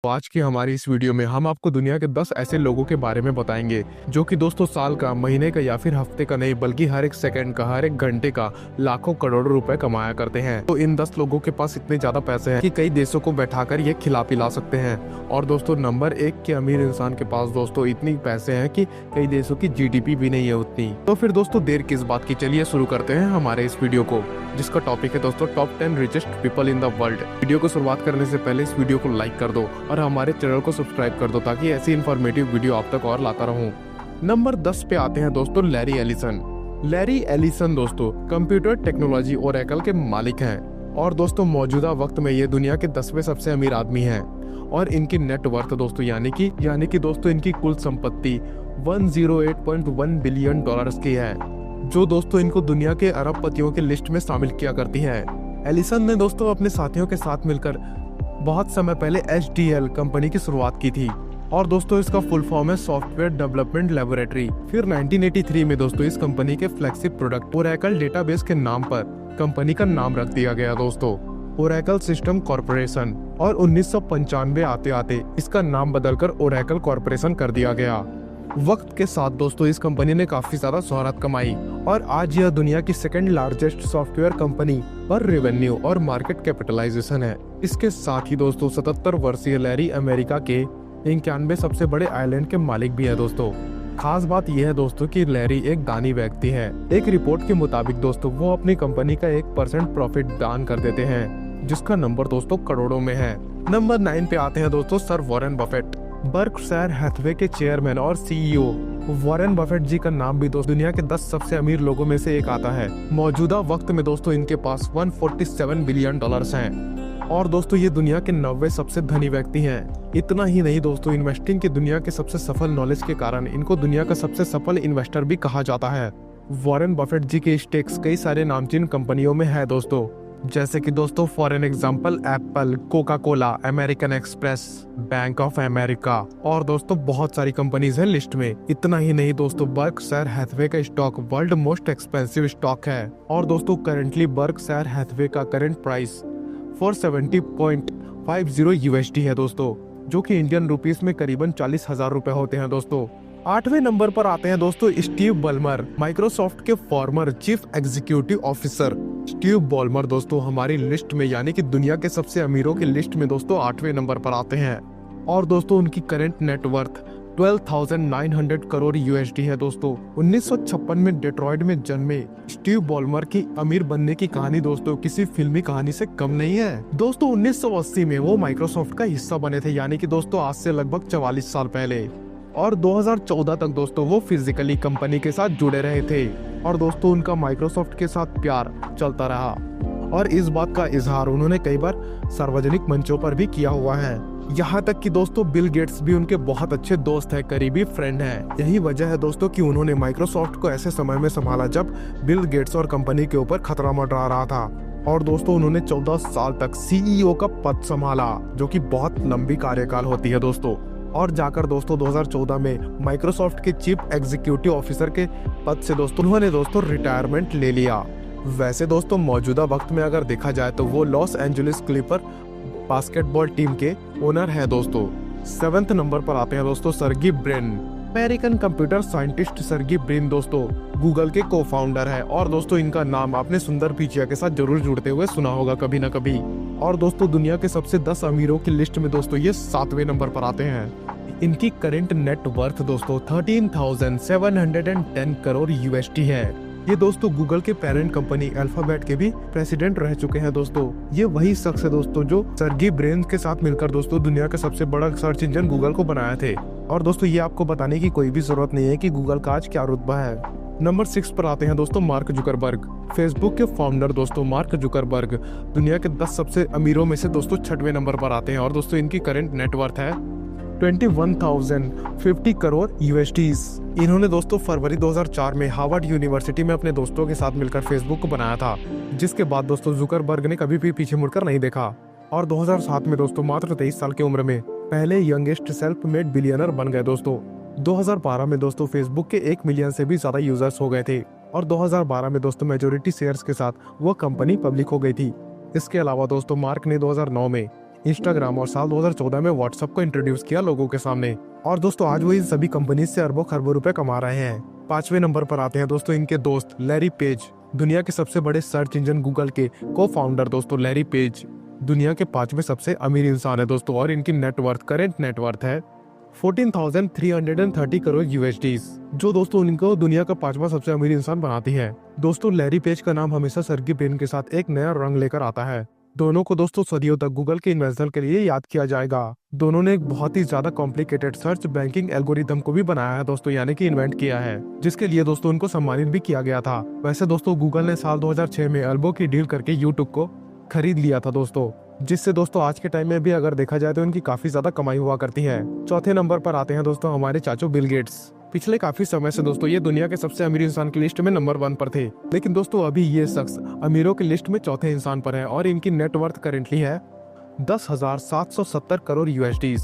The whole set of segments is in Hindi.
आज की हमारी इस वीडियो में हम आपको दुनिया के 10 ऐसे लोगों के बारे में बताएंगे जो कि दोस्तों साल का, महीने का या फिर हफ्ते का नहीं बल्कि हर एक सेकंड का, हर एक घंटे का लाखों करोड़ों रुपए कमाया करते हैं। तो इन 10 लोगों के पास इतने ज्यादा पैसे हैं कि कई देशों को बैठाकर ये खिला पिला सकते हैं। और दोस्तों नंबर 1 के अमीर इंसान के पास दोस्तों इतनी पैसे हैं कि कई देशों की जीडीपी भी नहीं है उतनी। तो फिर दोस्तों देर किस बात की, चलिए शुरू करते हैं हमारे इस वीडियो को, जिसका टॉपिक है दोस्तों top 10 richest people in the world. Video को शुरुआत करने से पहले इस वीडियो को लाइक कर दो और हमारे चैनल को सब्सक्राइब कर दो ताकि ऐसी इन्फॉर्मेटिव वीडियो आप तक और लाता रहूं। नंबर 10 पे आते हैं दोस्तों लैरी एलिसन। लैरी एलिसन दोस्तों कंप्यूटर टेक्नोलॉजी ओरेकल के मालिक हैं और दोस्तों मौजूदा वक्त में ये दुनिया के 10वें सबसे अमीर आदमी हैं और इनकी नेट वर्थ दोस्तों यानी कि दोस्तों इनकी कुल संपत्ति 108.1 बिलियन डॉलर्स की है, जो दोस्तों इनको दुनिया के अरबपतियों के लिस्ट में शामिल किया करती है। एलिसन ने दोस्तों अपने साथियों के साथ मिलकर बहुत समय पहले HDL कंपनी की शुरुआत की थी और दोस्तों इसका फुल फॉर्म है सॉफ्टवेयर डेवलपमेंट लेबोरेटरी। फिर 1983 में दोस्तों इस कंपनी के फ्लैगशिप प्रोडक्ट ओरेकल डेटाबेस के नाम पर कंपनी का नाम रख दिया गया दोस्तों, ओरेकल सिस्टम कॉर्पोरेशन। और 1995 आते आते इसका नाम बदलकर ओरेकल कॉर्पोरेशन कर दिया गया। वक्त के साथ दोस्तों इस कंपनी ने काफी ज्यादा शोहरत कमाई और आज यह दुनिया की सेकंड लार्जेस्ट सॉफ्टवेयर कंपनी पर रेवेन्यू और मार्केट कैपिटलाइजेशन है। इसके साथ ही दोस्तों 77 वर्षीय लैरी अमेरिका के 91 सबसे बड़े आइलैंड के मालिक भी है दोस्तों। खास बात यह है दोस्तों कि लैरी एक दानी व्यक्ति है। एक रिपोर्ट के मुताबिक दोस्तों वो अपनी कंपनी का 1% प्रॉफिट दान कर देते हैं, जिसका नंबर दोस्तों करोड़ों में है। नंबर 9 पे आते हैं दोस्तों sir Warren Buffett. Berkshire Hathaway के चेयरमैन और CEO वॉरेन बफेट जी का नाम भी दोस्तों दुनिया के 10 सबसे अमीर लोगों में से एक आता है। मौजूदा वक्त में दोस्तों इनके पास 147 बिलियन डॉलर्स हैं और दोस्तों ये दुनिया के 90 सबसे धनी व्यक्ति हैं। इतना ही नहीं दोस्तों, इन्वेस्टिंग की दुनिया के सबसे सफल नॉलेज के कारण इनको दुनिया का सबसे सफल इन्वेस्टर भी कहा जाता है। वॉरेन बफेट जी के स्टेक्स कई सारे नामचीन कंपनियों में है दोस्तों, जैसे कि दोस्तों for an example Apple, Coca Cola, American express, bank of America और दोस्तों बहुत सारी कंपनीज है लिस्ट में। इतना ही नहीं दोस्तों, बर्कशायर हैथवे का stock world most expensive stock है और दोस्तों करंटली बर्कशायर हैथवे का करंट प्राइस 470.50 USD है दोस्तों, जो कि इंडियन रुपीस में करीबन 40,000 रुपए होते हैं दोस्तों। 8वें नंबर पर आते हैं दोस्तों स्टीव बल्मर, माइक्रोसॉफ्ट के former chief executive officer. Steve Ballmer दोस्तों हमारी लिस्ट में यानी कि दुनिया के सबसे अमीरों की लिस्ट में दोस्तों 8वें नंबर पर आते हैं और दोस्तों उनकी करंट नेटवर्थ 12,900 करोड़ USD है दोस्तों। 1956 में डेट्रॉइट में जन्मे स्टीव बल्मर की अमीर बनने की कहानी दोस्तों किसी फिल्मी कहानी से कम नहीं है दोस्तों। 1980 में वो माइक्रोसॉफ्ट का हिस्सा बने थे, यानी कि दोस्तों आज से लगभग 44 साल पहले, और 2014 तक दोस्तों वो फिजिकली कंपनी के साथ जुड़े रहे थे और दोस्तों उनका माइक्रोसॉफ्ट के साथ प्यार चलता रहा और इस बात का इजहार उन्होंने कई बार सार्वजनिक मंचों पर भी किया हुआ है। यहाँ तक कि दोस्तों बिल गेट्स भी उनके बहुत अच्छे दोस्त है, करीबी फ्रेंड है। यही वजह है दोस्तों कि उन्होंने माइक्रोसॉफ्ट को ऐसे समय में संभाला जब बिल गेट्स और कंपनी के ऊपर खतरा मंडरा रहा था और दोस्तों उन्होंने 14 साल तक CEO का पद संभाला, जो कि बहुत लंबी कार्यकाल होती है दोस्तों। और जाकर दोस्तों 2014 में माइक्रोसॉफ्ट के चीफ एग्जीक्यूटिव ऑफिसर के पद से दोस्तों उन्होंने दोस्तों रिटायरमेंट ले लिया। वैसे दोस्तों मौजूदा वक्त में अगर देखा जाए तो वो Los Angeles clipper basketball team के ओनर है दोस्तों। 7वें नंबर पर आते हैं दोस्तों सर्गी Brin. American computer scientist सर्गी Brin दोस्तों गूगल के को फाउंडर है और दोस्तों इनका नाम आपने सुंदर पिचाई के साथ जरूर जुड़ते हुए सुना होगा कभी ना कभी। और दोस्तों दुनिया के सबसे 10 अमीरों की लिस्ट में दोस्तों ये 7वें नंबर पर आते हैं। इनकी करंट नेट वर्थ दोस्तों 13,710 करोड़ USD है। ये दोस्तों गूगल के पेरेंट कंपनी अल्फाबेट के भी प्रेसिडेंट रह चुके हैं दोस्तों। ये वही शख्स है दोस्तों जो सर्गी ब्रिन के साथ मिलकर दोस्तों दुनिया का सबसे बड़ा सर्च इंजन गूगल को बनाए थे। और दोस्तों ये आपको बताने की कोई भी जरूरत नहीं है कि गूगल का आज क्या रुतबा है। नंबर 6 पर आते हैं दोस्तों मार्क जुकरबर्ग। फेसबुक के फाउंडर दोस्तों मार्क जुकरबर्ग दुनिया के 10 सबसे अमीरों में से दोस्तों 6वें नंबर पर आते हैं और दोस्तों इनकी करंट नेटवर्थ है 21,050 करोड़ USD। इन्होंने दोस्तों फरवरी 2004 में हार्वर्ड यूनिवर्सिटी में अपने दोस्तों के साथ मिलकर फेसबुक को बनाया था, जिसके बाद दोस्तों जुकरबर्ग ने कभी भी पीछे मुड़कर नहीं देखा और 2007 में दोस्तों मात्र 23 साल की उम्र में पहले यंगेस्ट सेल्फ मेड बिलियनर बन गए दोस्तों। 2012 में दोस्तों फेसबुक के 1 मिलियन से भी ज्यादा यूजर्स हो गए थे और 2012 में दोस्तों मेजोरिटी शेयर्स के साथ वो कंपनी पब्लिक हो गई थी। इसके अलावा दोस्तों मार्क ने 2009 में इंस्टाग्राम और साल 2014 में व्हाट्सएप को इंट्रोड्यूस किया लोगों के सामने। और दोस्तों आज वो इन सभी कंपनी से अरबों खरबों रुपए कमा रहे हैं। 5वें नंबर पर आते हैं दोस्तों इनके दोस्त लैरी पेज, दुनिया के सबसे बड़े सर्च इंजन गूगल के को फाउंडर दोस्तों लैरी पेज दुनिया के 5वें सबसे अमीर इंसान है दोस्तों। और इनकी करेंट नेटवर्थ है 14,330 करोड़ यूएसडी, जो दोस्तों उनको दुनिया का 5वां सबसे अमीर इंसान बनाती है। दोस्तों लैरी पेज का नाम हमेशा सर्गी ब्रेन के साथ एक नया रंग लेकर आता है। दोनों को दोस्तों सदियों तक गूगल के इन्वेंशन के लिए याद किया जाएगा। दोनों ने एक बहुत ही ज्यादा कॉम्प्लिकेटेड सर्च बैंकिंग एल्गोरिथम को भी बनाया है दोस्तों, यानी कि इन्वेंट किया है, जिसके लिए दोस्तों उनको सम्मानित भी किया गया था। वैसे दोस्तों गूगल ने साल 2006 में अरबों की डील करके यूट्यूब को खरीद लिया था दोस्तों, जिससे दोस्तों आज के टाइम में भी अगर देखा जाए तो इनकी काफी ज्यादा कमाई हुआ करती है। चौथे नंबर पर आते हैं दोस्तों हमारे चाचू बिल गेट्स। पिछले काफी समय से दोस्तों ये दुनिया के सबसे अमीर इंसान की लिस्ट में नंबर 1 पर थे, लेकिन दोस्तों अभी ये शख्स अमीरों की लिस्ट में चौथे इंसान पर है और इनकी नेटवर्थ करेंटली है 10,770 करोड़ यूएसडी,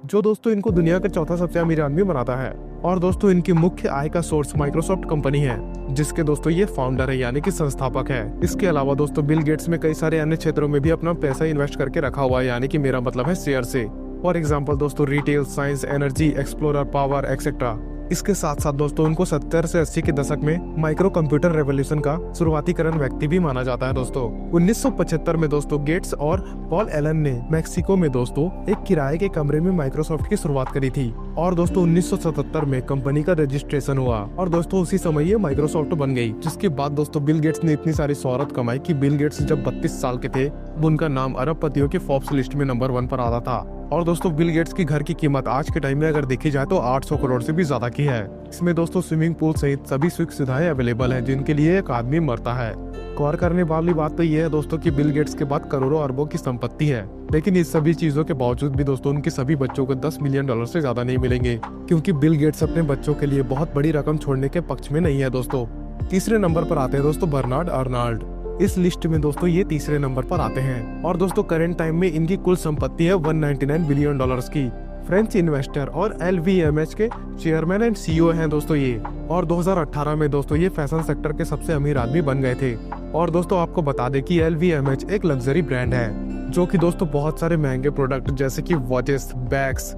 जो दोस्तों इनको दुनिया का चौथा सबसे अमीर आदमी बनाता है। और दोस्तों इनकी मुख्य आय का सोर्स माइक्रोसॉफ्ट कंपनी है, जिसके दोस्तों ये फाउंडर है यानी कि संस्थापक है। इसके अलावा दोस्तों बिल गेट्स में कई सारे अन्य क्षेत्रों में भी अपना पैसा इन्वेस्ट करके रखा हुआ है, यानी कि मेरा मतलब है शेयर से। फॉर एग्जाम्पल दोस्तों retail, science, energy, explorer, power etcetera. इसके साथ साथ दोस्तों उनको 70 से 80 के दशक में माइक्रो कंप्यूटर रेवोल्यूशन का शुरुआतीकरण व्यक्ति भी माना जाता है दोस्तों। 1975 में दोस्तों गेट्स और पॉल एलन ने मैक्सिको में दोस्तों एक किराए के कमरे में माइक्रोसॉफ्ट की शुरुआत करी थी। और दोस्तों 1977 में कंपनी का रजिस्ट्रेशन हुआ और दोस्तों उसी समय ये माइक्रोसॉफ्ट बन गई। जिसके बाद दोस्तों बिल गेट्स ने इतनी सारी शोहरत कमाई कि बिल गेट्स जब 32 साल के थे उनका नाम अरबपतियों के फोर्ब्स लिस्ट में नंबर 1 पर आता था। और दोस्तों बिल गेट्स की घर की कीमत आज के टाइम में अगर देखी जाए तो 800 करोड़ से भी ज्यादा की है। इसमें दोस्तों स्विमिंग पूल सहित सभी सुख सुविधाएं अवेलेबल हैं, जिनके लिए एक आदमी मरता है। गौर करने वाली बात तो ये है दोस्तों कि बिल गेट्स के बाद करोड़ों अरबों की संपत्ति है, लेकिन इस सभी चीजों के बावजूद भी दोस्तों उनके सभी बच्चों को $10 मिलियन से ज्यादा नहीं मिलेंगे, क्योंकि बिल गेट्स अपने बच्चों के लिए बहुत बड़ी रकम छोड़ने के पक्ष में नहीं है दोस्तों। तीसरे नंबर पर आते हैं दोस्तों बर्नार्ड अर्नाल्ड। इस लिस्ट में दोस्तों ये तीसरे नंबर पर आते हैं और दोस्तों करंट टाइम में इनकी कुल संपत्ति है $199 बिलियन की। फ्रेंच इन्वेस्टर और LVMH के चेयरमैन एंड CEO हैं दोस्तों ये। और 2018 में दोस्तों ये फैशन सेक्टर के सबसे अमीर आदमी बन गए थे। और दोस्तों आपको बता दें कि LVMH एक लग्जरी ब्रांड है, जो कि दोस्तों बहुत सारे महंगे प्रोडक्ट जैसे कि वॉचेस, बैग्स,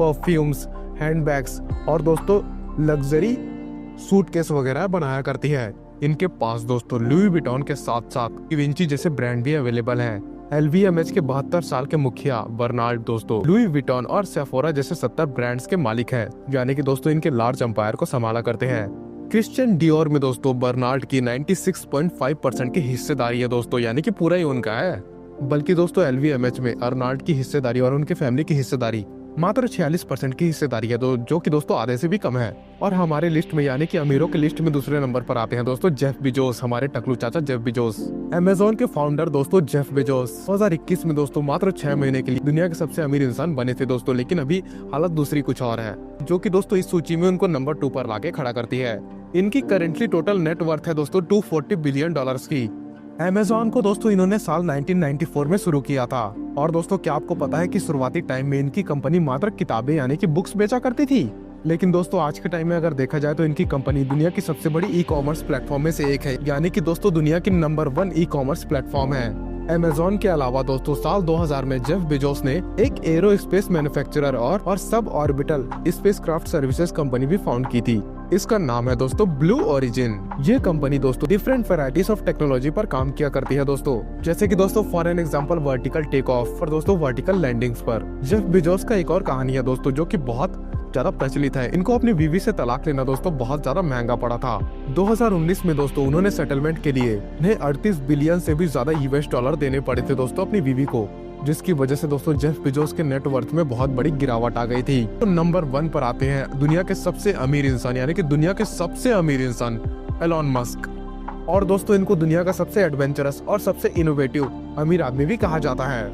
परफ्यूम्स, हैंडबैग्स और दोस्तों लग्जरी सूटकेस वगैरह बनाया करती है। इनके पास दोस्तों लुई विटॉन के साथ साथ गिवेंची जैसे ब्रांड भी अवेलेबल हैं। LVMH के 72 साल के मुखिया बर्नार्ड दोस्तों लुई विटॉन और सेफोरा जैसे 70 ब्रांड्स के मालिक हैं, यानी कि दोस्तों इनके लार्ज एम्पायर को संभाला करते हैं। क्रिश्चियन डियोर में दोस्तों बर्नार्ड की 96.5% की हिस्सेदारी है दोस्तों, यानी कि पूरा ही उनका है। बल्कि दोस्तों LVMH में अर्नाल्ड की हिस्सेदारी और उनके फैमिली की हिस्सेदारी मात्र 46% की हिस्सेदारी है, जो कि दोस्तों आधे से भी कम है। और हमारे लिस्ट में यानी कि अमीरों के लिस्ट में दूसरे नंबर पर आते हैं दोस्तों जेफ बेजोस, हमारे टकलू चाचा जेफ बेजोस। अमेज़न के फाउंडर दोस्तों जेफ बेजोस 2021 में दोस्तों मात्र 6 महीने के लिए दुनिया के सबसे अमीर इंसान बने थे दोस्तों, लेकिन अभी हालत दूसरी कुछ और है, जो कि दोस्तों इस सूची में उनको नंबर 2 पर लाके खड़ा करती है। इनकी करेंटली टोटल नेटवर्थ है दोस्तों $240 बिलियन की। अमेज़न को दोस्तों इन्होंने साल 1994 में शुरू किया था। और दोस्तों क्या आपको पता है कि शुरुआती टाइम में इनकी कंपनी मात्र किताबें यानी कि बुक्स बेचा करती थी, लेकिन दोस्तों आज के टाइम में अगर देखा जाए तो इनकी कंपनी दुनिया की सबसे बड़ी ई-कॉमर्स प्लेटफॉर्म में से एक है, यानी कि दोस्तों दुनिया की नंबर 1 ई-कॉमर्स प्लेटफॉर्म है। अमेज़न के अलावा दोस्तों साल 2000 में जेफ बेजोस ने एक एरोस्पेस मैन्युफैक्चरर और suborbital spacecraft services company भी फाउंड की थी। इसका नाम है दोस्तों ब्लू ओरिजिन। ये कंपनी दोस्तों डिफरेंट वैराइटीज ऑफ टेक्नोलॉजी पर काम किया करती है दोस्तों, जैसे कि दोस्तों for an example vertical take off और दोस्तों वर्टिकल लैंडिंग्स पर। जेफ बेजोस का एक और कहानी है दोस्तों जो कि बहुत ज्यादा प्रचलित है। इनको अपनी बीवी से तलाक लेना दोस्तों बहुत ज्यादा महंगा पड़ा था। 2019 में दोस्तों उन्होंने सेटलमेंट के लिए उन्हें 38 बिलियन से भी ज्यादा $US देने पड़े थे दोस्तों अपनी बीवी को, जिसकी वजह से दोस्तों जेफ बेजोस के नेटवर्थ में बहुत बड़ी गिरावट आ गई थी। तो नंबर 1 पर आते हैं दुनिया के सबसे अमीर इंसान, यानी कि दुनिया के सबसे अमीर इंसान एलन मस्क। और दोस्तों इनको दुनिया का सबसे एडवेंचरस और सबसे इनोवेटिव अमीर आदमी भी कहा जाता है,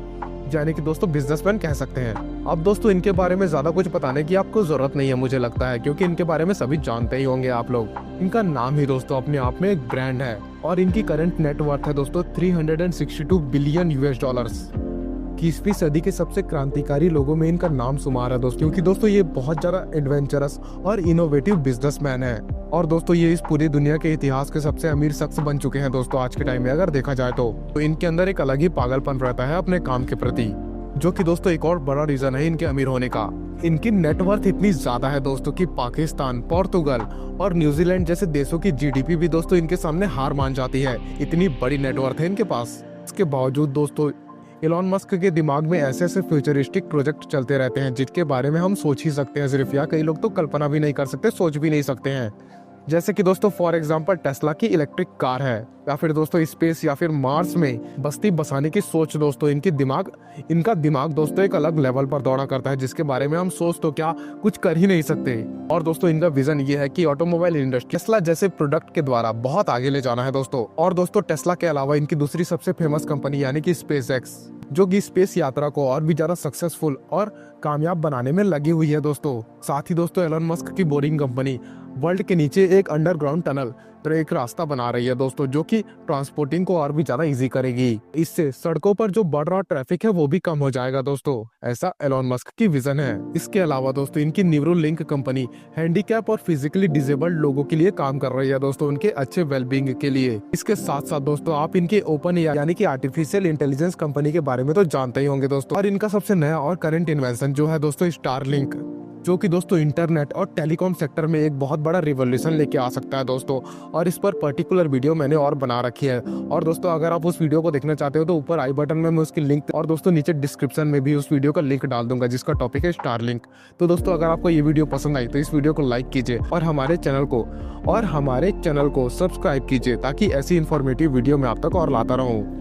यानी कि दोस्तों बिजनेसमैन कह सकते हैं। अब दोस्तों इनके बारे में ज्यादा कुछ बताने की आपको जरूरत नहीं है मुझे लगता है, क्योंकि इनके बारे में सभी जानते ही होंगे आप लोग। इनका नाम ही दोस्तों अपने आप में एक ब्रांड है और इनकी करंट नेटवर्थ है दोस्तों $362 बिलियन की 20वीं सदी के सबसे क्रांतिकारी लोगों में इनका नाम शुमार है दोस्तों, क्योंकि दोस्तों ये बहुत ज्यादा एडवेंचरस और इनोवेटिव बिजनेसमैन है। और दोस्तों ये इस पूरी दुनिया के इतिहास के सबसे अमीर शख्स बन चुके हैं दोस्तों आज के टाइम में अगर देखा जाए तो इनके अंदर एक अलग ही पागलपन रहता है अपने काम के प्रति। जो कि दोस्तों एक और बड़ा रीजन है इनके अमीर होने का। इनकी नेटवर्थ इतनी ज्यादा है दोस्तों कि पाकिस्तान, पोर्तुगल और न्यूजीलैंड जैसे देशों की जीडीपी भी दोस्तों इनके सामने हार मान जाती है। इतनी बड़ी नेटवर्थ है इनके पास। इसके बावजूद दोस्तों एलॉन मस्क के दिमाग में ऐसे ऐसे फ्यूचरिस्टिक प्रोजेक्ट चलते रहते हैं जिनके बारे में हम सोच ही सकते हैं सिर्फ, या कई लोग तो कल्पना भी नहीं कर सकते, सोच भी नहीं सकते हैं। जैसे कि दोस्तों फॉर एग्जांपल टेस्ला की इलेक्ट्रिक कार है, या फिर दोस्तों स्पेस या फिर मार्स में बस्ती बसाने की सोच। दोस्तों इनका दिमाग दोस्तों एक अलग लेवल पर दौड़ा करता है जिसके बारे में हम सोच तो क्या कुछ कर ही नहीं सकते। और दोस्तों इनका विजन ये है कि ऑटोमोबाइल इंडस्ट्री टेस्ला जैसे प्रोडक्ट के द्वारा बहुत आगे ले जाना है दोस्तों। और दोस्तों टेस्ला के अलावा इनकी दूसरी सबसे फेमस कंपनी यानी कि स्पेस एक्स, जो कि स्पेस यात्रा को और भी ज्यादा सक्सेसफुल और कामयाब बनाने में लगी हुई है दोस्तों। साथ ही दोस्तों एलन मस्क की बोरिंग कंपनी वर्ल्ड के नीचे एक अंडरग्राउंड टनल तो एक रास्ता बना रही है दोस्तों, जो कि ट्रांसपोर्टिंग को और भी ज्यादा इजी करेगी। इससे सड़कों पर जो बढ़ रहा ट्रैफिक है वो भी कम हो जाएगा दोस्तों। ऐसा एलॉन मस्क की विजन है। इसके अलावा दोस्तों इनकी न्यूरो लिंक कंपनी हैंडीकैप और फिजिकली डिसेबल्ड लोगों के लिए काम कर रही है दोस्तों, उनके अच्छे वेलबींग के लिए। इसके साथ साथ दोस्तों आप इनके ओपन यानी कि आर्टिफिशियल इंटेलिजेंस कंपनी के बारे में तो जानते ही होंगे दोस्तों। और इनका सबसे नया और करंट इन्वेंशन जो है दोस्तों स्टारलिंक, जो कि दोस्तों इंटरनेट और टेलीकॉम सेक्टर में एक बहुत बड़ा रिवॉल्यूशन लेके आ सकता है दोस्तों। और इस पर पर्टिकुलर वीडियो मैंने और बना रखी है। और दोस्तों अगर आप उस वीडियो को देखना चाहते हो तो ऊपर आई बटन में मैं उसकी लिंक और दोस्तों नीचे डिस्क्रिप्शन में भी उस वीडियो का लिंक डाल दूंगा जिसका टॉपिक है स्टारलिंक। तो दोस्तों अगर आपको ये वीडियो पसंद आई तो इस वीडियो को लाइक कीजिए और हमारे चैनल को सब्सक्राइब कीजिए ताकि ऐसी इन्फॉर्मेटिव वीडियो मैं आप तक और लाता रहूं।